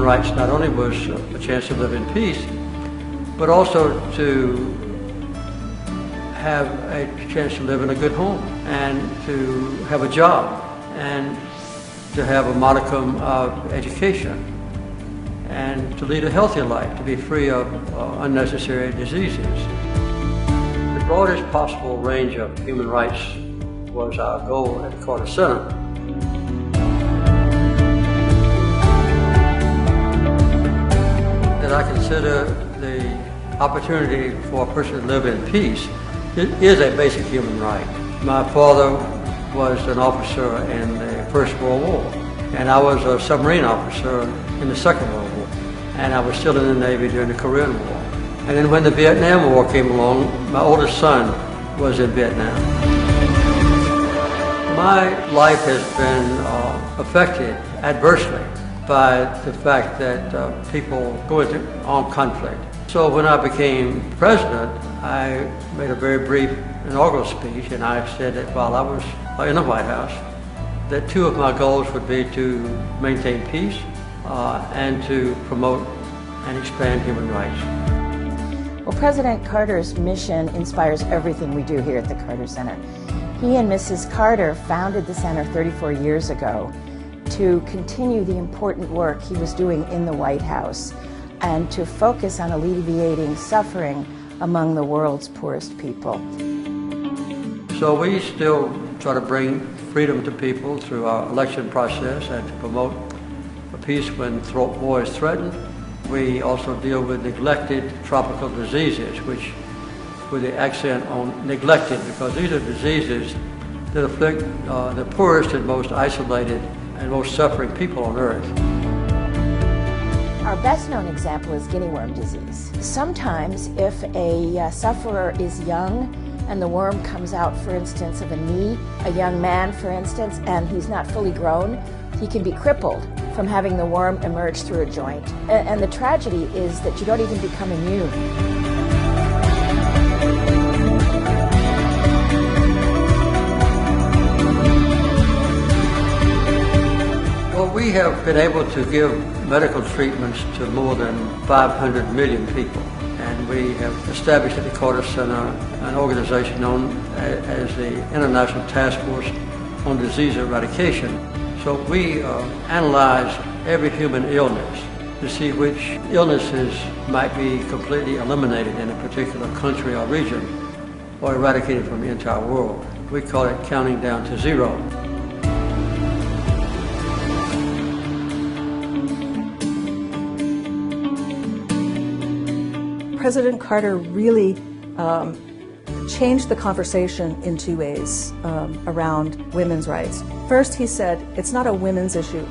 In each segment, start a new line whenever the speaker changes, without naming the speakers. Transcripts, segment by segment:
rights not only was a chance to live in peace, but also to have a chance to live in a good home and to have a job and to have a modicum of education and to lead a healthy life, to be free of unnecessary diseases. The broadest possible range of human rights was our goal at the Carter Center. That I consider the opportunity for a person to live in peace is a basic human right. My father was an officer in the First World War, and I was a submarine officer in the Second World War, and I was still in the Navy during the Korean War. And then when the Vietnam War came along, my oldest son was in Vietnam. My life has been affected adversely by the fact that people go into armed conflict. So when I became president, I made a very brief inaugural speech, and I said that while I was in the White House, that two of my goals would be to maintain peace and to promote and expand human rights.
Well, President Carter's mission inspires everything we do here at the Carter Center. He and Mrs. Carter founded the center 34 years ago to continue the important work he was doing in the White House and to focus on alleviating suffering among the world's poorest people.
So we still try to bring freedom to people through our election process and to promote a peace when war is threatened. We also deal with neglected tropical diseases, which with the accent on neglected, because these are diseases that afflict the poorest and most isolated and most suffering people on earth.
Our best known example is guinea worm disease. Sometimes if a sufferer is young and the worm comes out, for instance, of a knee, a young man, for instance, and he's not fully grown, he can be crippled from having the worm emerge through a joint. And the tragedy is that you don't even become immune.
Well, we have been able to give medical treatments to more than 500 million people. And we have established at the Carter Center an organization known as the International Task Force on Disease Eradication. So we analyze every human illness to see which illnesses might be completely eliminated in a particular country or region or eradicated from the entire world. We call it counting down to zero.
President Carter really changed the conversation in two ways around women's rights. First, he said, it's not a women's issue,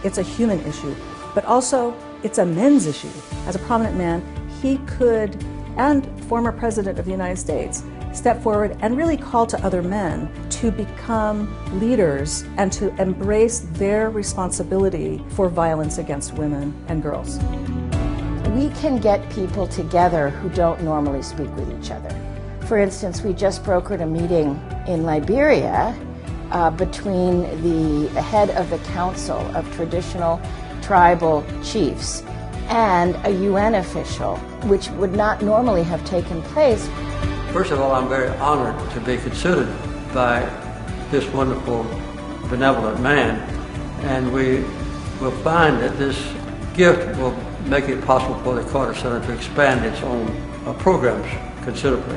it's a human issue, but also it's a men's issue. As a prominent man, he could, and former president of the United States, step forward and really call to other men to become leaders and to embrace their responsibility for violence against women and girls.
We can get people together who don't normally speak with each other. For instance, we just brokered a meeting in Liberia between the head of the Council of Traditional Tribal Chiefs and a UN official, which would not normally have taken place.
First of all, I'm very honored to be considered by this wonderful, benevolent man, and we will find that this gift will make it possible for the Carter Center to expand its own programs considerably.